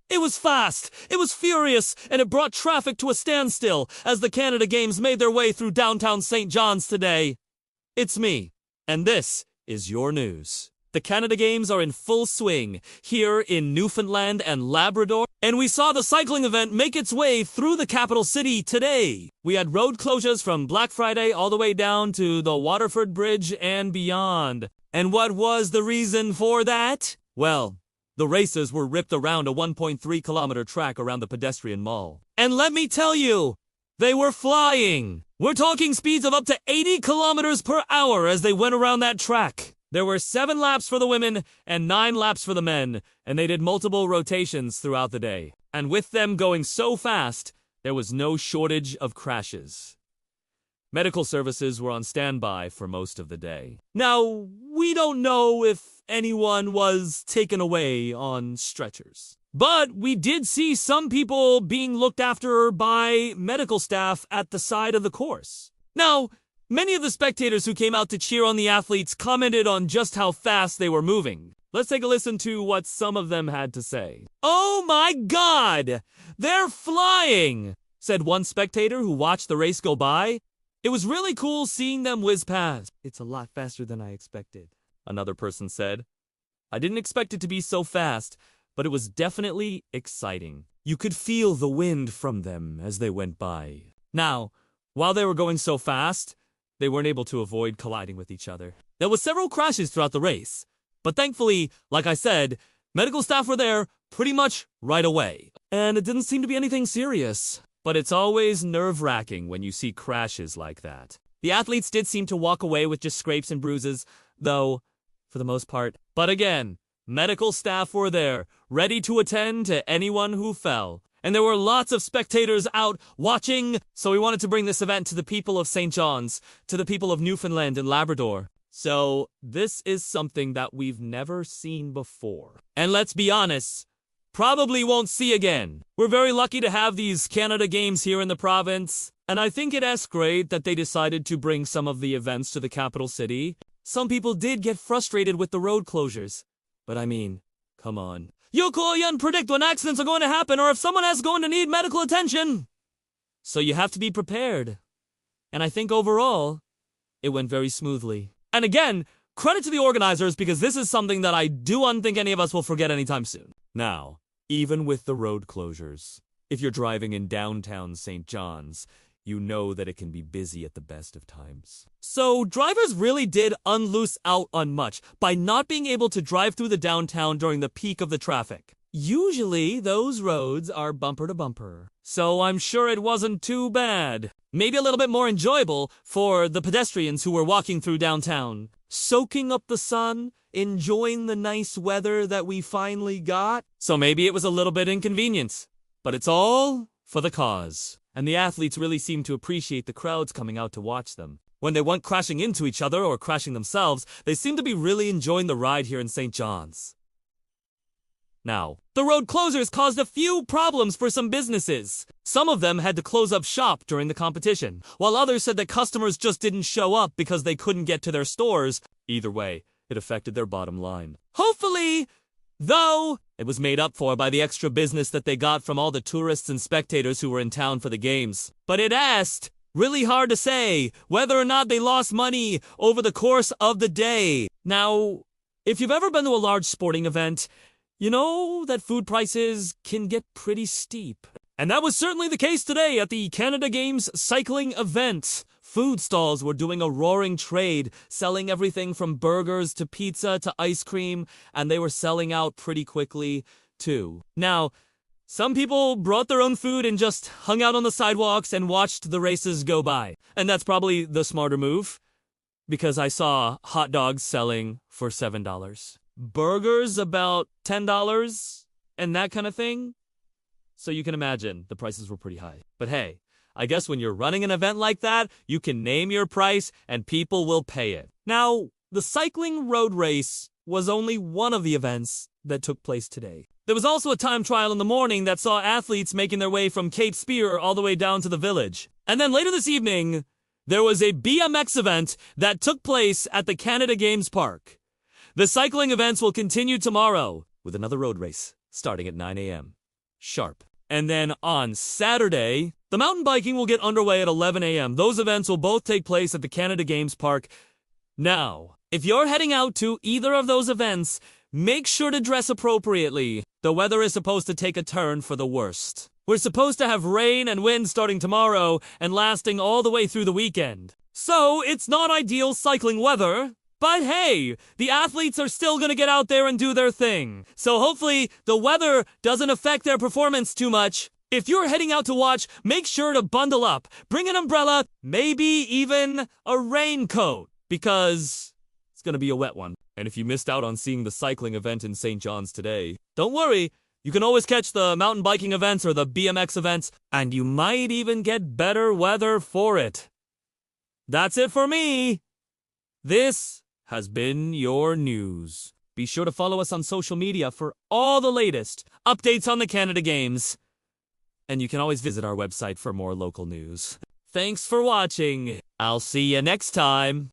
It was fast, it was furious, and it brought traffic to a standstill as the Canada Games made their way through downtown St. John's today. It's me, and this is your news. The Canada Games are in full swing here in Newfoundland and Labrador, and we saw the cycling event make its way through the capital city today. We had road closures from Black Friday all the way down to the Waterford Bridge and beyond. And what was the reason for that? Well, the racers were ripped around a 1.3-kilometer track around the pedestrian mall. And let me tell you, they were flying. We're talking speeds of up to 80 kilometers per hour as they went around that track. There were 7 laps for the women and 9 laps for the men, and they did multiple rotations throughout the day. And with them going so fast, there was no shortage of crashes. Medical services were on standby for most of the day. Now, we don't know if anyone was taken away on stretchers, but we did see some people being looked after by medical staff at the side of the course. Now, many of the spectators who came out to cheer on the athletes commented on just how fast they were moving. Let's take a listen to what some of them had to say. "Oh my God! They're flying!" said one spectator who watched the race go by. "It was really cool seeing them whiz past. It's a lot faster than I expected." Another person said, "I didn't expect it to be so fast, but it was definitely exciting. You could feel the wind from them as they went by." Now, while they were going so fast, they weren't able to avoid colliding with each other. There were several crashes throughout the race, but thankfully, like I said, medical staff were there pretty much right away. And it didn't seem to be anything serious. But it's always nerve-wracking when you see crashes like that. The athletes did seem to walk away with just scrapes and bruises, though, for the most part. But again, medical staff were there, ready to attend to anyone who fell. And there were lots of spectators out watching, so we wanted to bring this event to the people of St. John's, to the people of Newfoundland and Labrador. So this is something that we've never seen before. And let's be honest, probably won't see again. We're very lucky to have these Canada Games here in the province, and I think it's great that they decided to bring some of the events to the capital city. Some people did get frustrated with the road closures, but I mean, come on. You can't predict when accidents are going to happen or if someone is going to need medical attention. So you have to be prepared. And I think overall, it went very smoothly. And again, credit to the organizers because this is something that I don't think any of us will forget anytime soon. Now, even with the road closures, if you're driving in downtown St. John's, you know that it can be busy at the best of times. So drivers really did unloose out on much by not being able to drive through the downtown during the peak of the traffic. Usually those roads are bumper to bumper, so I'm sure it wasn't too bad. Maybe a little bit more enjoyable for the pedestrians who were walking through downtown, soaking up the sun, enjoying the nice weather that we finally got. So maybe it was a little bit inconvenient, but it's all for the cause. And the athletes really seemed to appreciate the crowds coming out to watch them. When they weren't crashing into each other or crashing themselves, they seemed to be really enjoying the ride here in St. John's. Now, the road closures caused a few problems for some businesses. Some of them had to close up shop during the competition, while others said that customers just didn't show up because they couldn't get to their stores. Either way, it affected their bottom line. Hopefully, though, it was made up for by the extra business that they got from all the tourists and spectators who were in town for the games. But it's really hard to say whether or not they lost money over the course of the day. Now, if you've ever been to a large sporting event, you know that food prices can get pretty steep. And that was certainly the case today at the Canada Games cycling event. Food stalls were doing a roaring trade, selling everything from burgers to pizza to ice cream, and they were selling out pretty quickly, too. Now, some people brought their own food and just hung out on the sidewalks and watched the races go by. And that's probably the smarter move, because I saw hot dogs selling for $7. Burgers about $10, and that kind of thing. So you can imagine the prices were pretty high. But hey, I guess when you're running an event like that, you can name your price and people will pay it. Now, the cycling road race was only one of the events that took place today. There was also a time trial in the morning that saw athletes making their way from Cape Spear all the way down to the village. And then later this evening, there was a BMX event that took place at the Canada Games Park. The cycling events will continue tomorrow with another road race starting at 9 a.m. sharp. And then on Saturday, the mountain biking will get underway at 11 a.m. Those events will both take place at the Canada Games Park. Now, if you're heading out to either of those events, make sure to dress appropriately. The weather is supposed to take a turn for the worst. We're supposed to have rain and wind starting tomorrow and lasting all the way through the weekend. So, it's not ideal cycling weather. But hey, the athletes are still gonna get out there and do their thing. So hopefully, the weather doesn't affect their performance too much. If you're heading out to watch, make sure to bundle up. Bring an umbrella, maybe even a raincoat, because it's gonna be a wet one. And if you missed out on seeing the cycling event in St. John's today, don't worry. You can always catch the mountain biking events or the BMX events, and you might even get better weather for it. That's it for me. This has been your news. Be sure to follow us on social media for all the latest updates on the Canada Games. And you can always visit our website for more local news. Thanks for watching. I'll see you next time.